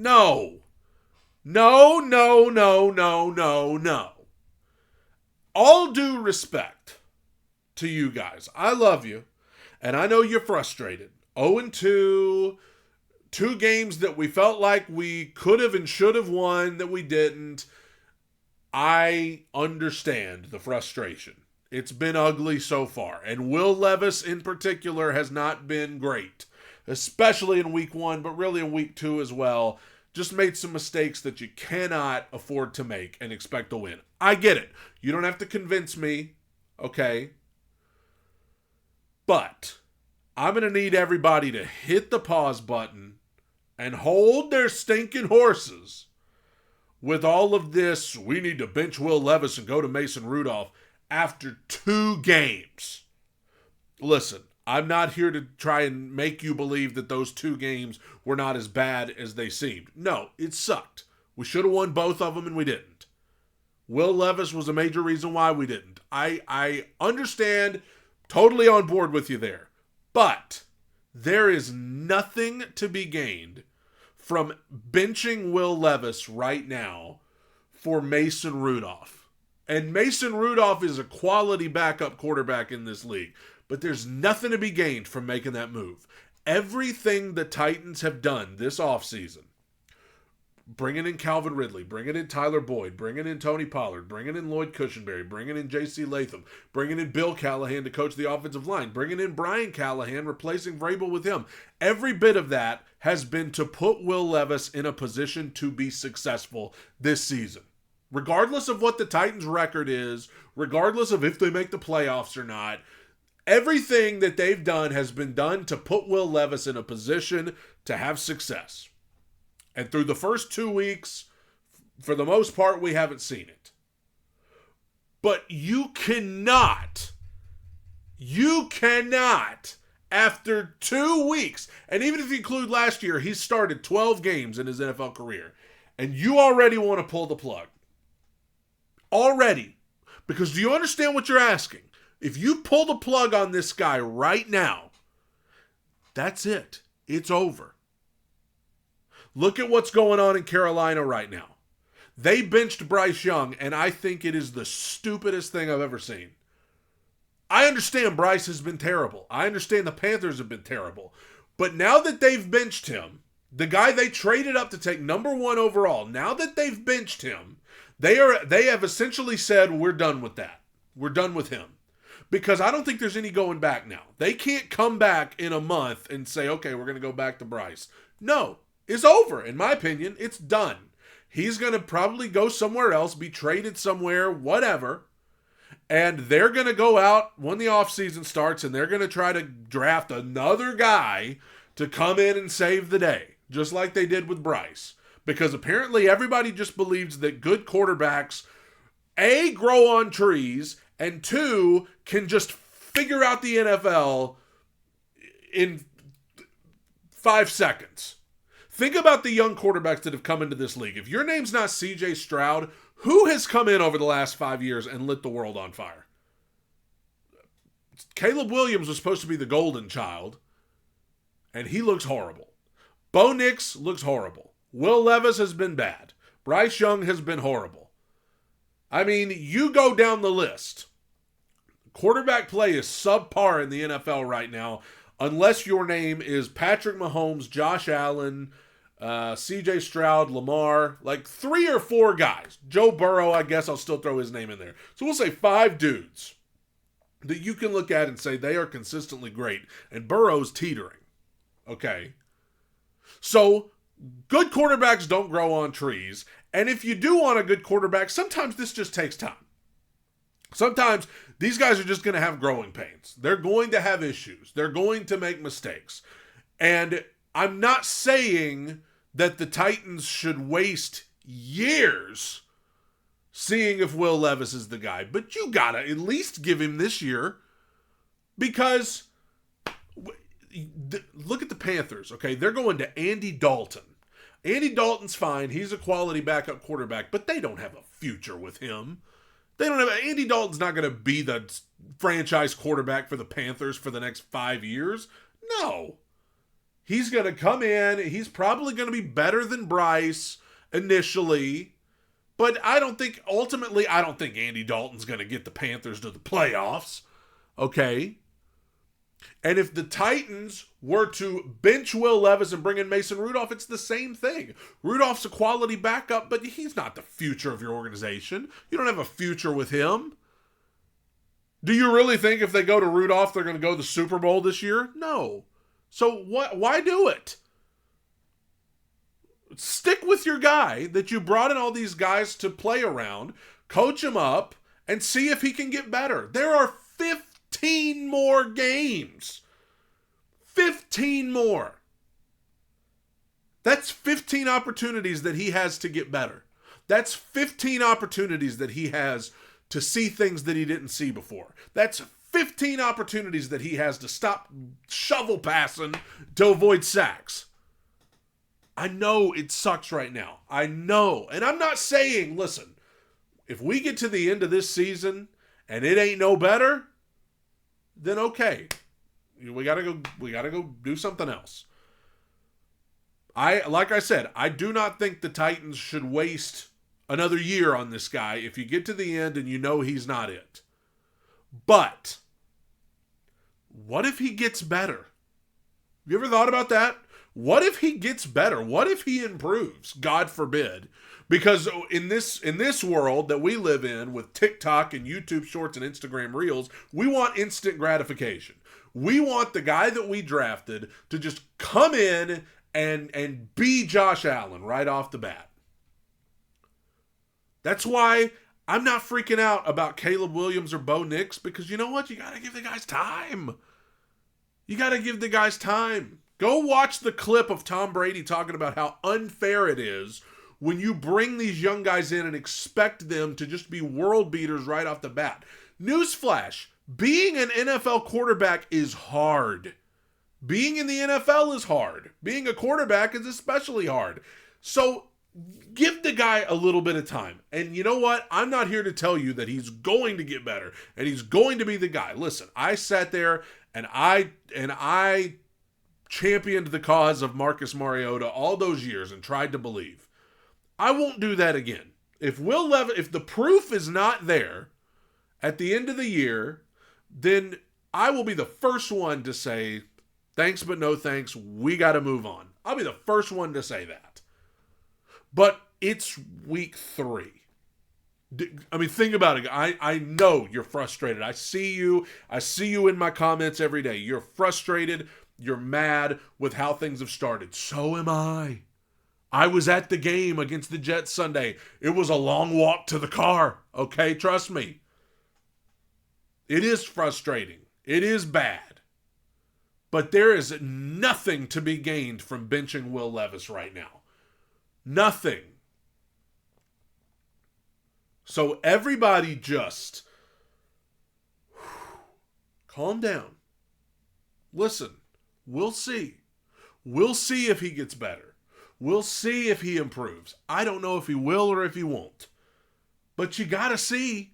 No. No, no, no, no, no, no. All due respect to you guys. I love you, and I know you're frustrated. 0-2, two games that we felt like we could have and should have won that we didn't. I understand the frustration. It's been ugly so far, and Will Levis in particular has not been great, especially in week 1, but really in week 2 as well. Just made some mistakes that you cannot afford to make and expect to win. I get it. You don't have to convince me, okay? But I'm going to need everybody to hit the pause button and hold their stinking horses with all of this. We need to bench Will Levis and go to Mason Rudolph after 2 games. Listen, I'm not here to try and make you believe that those 2 games were not as bad as they seemed. No, it sucked. We should have won both of them and we didn't. Will Levis was a major reason why we didn't. I understand, totally on board with you there. But there is nothing to be gained from benching Will Levis right now for Mason Rudolph. And Mason Rudolph is a quality backup quarterback in this league. But there's nothing to be gained from making that move. Everything the Titans have done this offseason, bringing in Calvin Ridley, bringing in Tyler Boyd, bringing in Tony Pollard, bringing in Lloyd Cushenberry, bringing in J.C. Latham, bringing in Bill Callahan to coach the offensive line, bringing in Brian Callahan, replacing Vrabel with him. Every bit of that has been to put Will Levis in a position to be successful this season. Regardless of what the Titans' record is, regardless of if they make the playoffs or not, everything that they've done has been done to put Will Levis in a position to have success. And through the first 2 weeks, for the most part, we haven't seen it. But you cannot, after 2 weeks, and even if you include last year, he started 12 games in his NFL career, and you already want to pull the plug. Already. Because do you understand what you're asking? If you pull the plug on this guy right now, that's it. It's over. Look at what's going on in Carolina right now. They benched Bryce Young, and I think it is the stupidest thing I've ever seen. I understand Bryce has been terrible. I understand the Panthers have been terrible. But now that they've benched him, the guy they traded up to take number 1 overall, now that they've benched him, they have essentially said, we're done with that. We're done with him. Because I don't think there's any going back now. They can't come back in a month and say, okay, we're going to go back to Bryce. No, it's over. In my opinion, it's done. He's going to probably go somewhere else, be traded somewhere, whatever. And they're going to go out when the offseason starts and they're going to try to draft another guy to come in and save the day, just like they did with Bryce. Because apparently everybody just believes that good quarterbacks, A, grow on trees, and 2, can just figure out the NFL in 5 seconds. Think about the young quarterbacks that have come into this league. If your name's not C.J. Stroud, who has come in over the last 5 years and lit the world on fire? Caleb Williams was supposed to be the golden child, and he looks horrible. Bo Nix looks horrible. Will Levis has been bad. Bryce Young has been horrible. I mean, you go down the list. Quarterback play is subpar in the NFL right now, unless your name is Patrick Mahomes, Josh Allen, C.J. Stroud, Lamar, like 3 or 4 guys. Joe Burrow, I guess I'll still throw his name in there. So we'll say 5 dudes that you can look at and say they are consistently great, and Burrow's teetering. Okay? So good quarterbacks don't grow on trees, and if you do want a good quarterback, sometimes this just takes time. Sometimes these guys are just going to have growing pains. They're going to have issues. They're going to make mistakes. And I'm not saying that the Titans should waste years seeing if Will Levis is the guy. But you got to at least give him this year. Because look at the Panthers, okay? They're going to Andy Dalton. Andy Dalton's fine. He's a quality backup quarterback. But they don't have a future with him. They don't have Andy Dalton's not going to be the franchise quarterback for the Panthers for the next 5 years. No. He's going to come in. He's probably going to be better than Bryce initially. But I don't think Andy Dalton's going to get the Panthers to the playoffs. Okay? And if the Titans were to bench Will Levis and bring in Mason Rudolph, it's the same thing. Rudolph's a quality backup, but he's not the future of your organization. You don't have a future with him. Do you really think if they go to Rudolph, they're going to go to the Super Bowl this year? No. So why do it? Stick with your guy that you brought in all these guys to play around, coach him up, and see if he can get better. There are 15 more games. 15 more. That's 15 opportunities that he has to get better. That's 15 opportunities that he has to see things that he didn't see before. That's 15 opportunities that he has to stop shovel passing to avoid sacks. I know it sucks right now. I know. And I'm not saying, listen, if we get to the end of this season and it ain't no better, then okay. We gotta go do something else. Like I said, I do not think the Titans should waste another year on this guy if you get to the end and you know he's not it. But what if he gets better? Have you ever thought about that? What if he gets better? What if he improves? God forbid. Because in this world that we live in with TikTok and YouTube Shorts and Instagram Reels, we want instant gratification. We want the guy that we drafted to just come in and be Josh Allen right off the bat. That's why I'm not freaking out about Caleb Williams or Bo Nix, because you know what? You got to give the guys time. You got to give the guys time. Go watch the clip of Tom Brady talking about how unfair it is when you bring these young guys in and expect them to just be world beaters right off the bat. Newsflash, being an NFL quarterback is hard. Being in the NFL is hard. Being a quarterback is especially hard. So give the guy a little bit of time. And you know what? I'm not here to tell you that he's going to get better and he's going to be the guy. Listen, I sat there and I championed the cause of Marcus Mariota all those years and tried to believe. I won't do that again. If the proof is not there at the end of the year, then I will be the first one to say, thanks but no thanks, we got to move on. I'll be the first one to say that. But it's week 3. I mean, think about it. I know you're frustrated. I see you in my comments every day. You're frustrated. You're mad with how things have started. So am I. I was at the game against the Jets Sunday. It was a long walk to the car. Okay, trust me. It is frustrating. It is bad. But there is nothing to be gained from benching Will Levis right now. Nothing. So everybody just calm down. Listen, we'll see. We'll see if he gets better. We'll see if he improves. I don't know if he will or if he won't. But you got to see.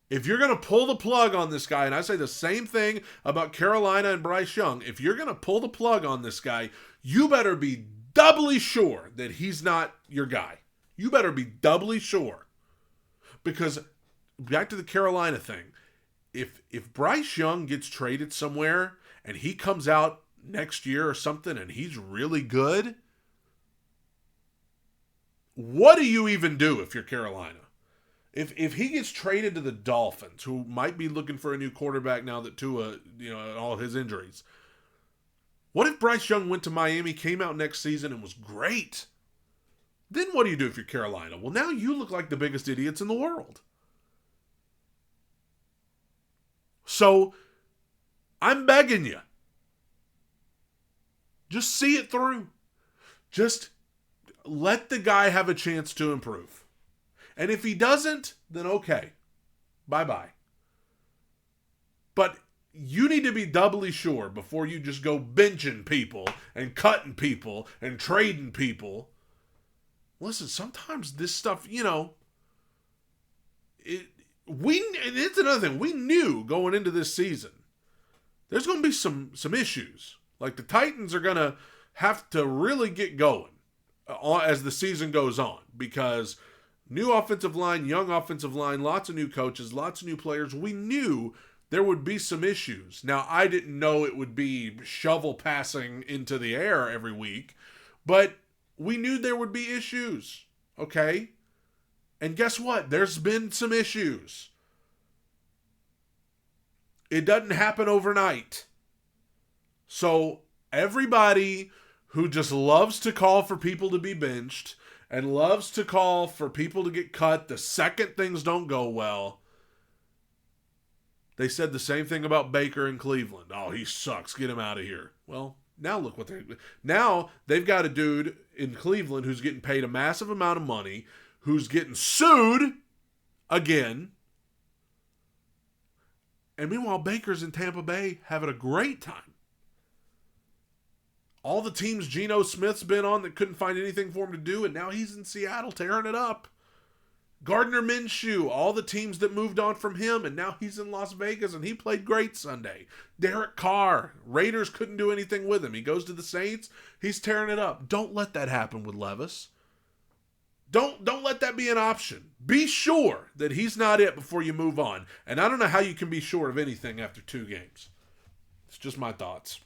If you're going to pull the plug on this guy, and I say the same thing about Carolina and Bryce Young, if you're going to pull the plug on this guy, you better be doubly sure that he's not your guy. You better be doubly sure. Because, back to the Carolina thing, if Bryce Young gets traded somewhere and he comes out next year or something and he's really good, what do you even do if you're Carolina? If he gets traded to the Dolphins, who might be looking for a new quarterback now that Tua, all his injuries. What if Bryce Young went to Miami, came out next season, and was great? Then what do you do if you're Carolina? Well, now you look like the biggest idiots in the world. So, I'm begging you. Just see it through. Just let the guy have a chance to improve. And if he doesn't, then okay. Bye-bye. But you need to be doubly sure before you just go benching people and cutting people and trading people. Listen, sometimes this stuff, it's another thing. We knew going into this season, there's going to be some issues. Like, the Titans are going to have to really get going as the season goes on, because new offensive line, young offensive line, lots of new coaches, lots of new players. We knew there would be some issues. Now, I didn't know it would be shovel passing into the air every week, but we knew there would be issues, okay? And guess what? There's been some issues. It doesn't happen overnight. So everybody who just loves to call for people to be benched and loves to call for people to get cut the second things don't go well, they said the same thing about Baker in Cleveland. Oh, he sucks. Get him out of here. Well, now they've got a dude in Cleveland who's getting paid a massive amount of money, who's getting sued again. And meanwhile, Baker's in Tampa Bay having a great time. All the teams Geno Smith's been on that couldn't find anything for him to do, and now he's in Seattle tearing it up. Gardner Minshew, all the teams that moved on from him, and now he's in Las Vegas, and he played great Sunday. Derek Carr, Raiders couldn't do anything with him. He goes to the Saints, he's tearing it up. Don't let that happen with Levis. Don't let that be an option. Be sure that he's not it before you move on. And I don't know how you can be sure of anything after 2 games. It's just my thoughts.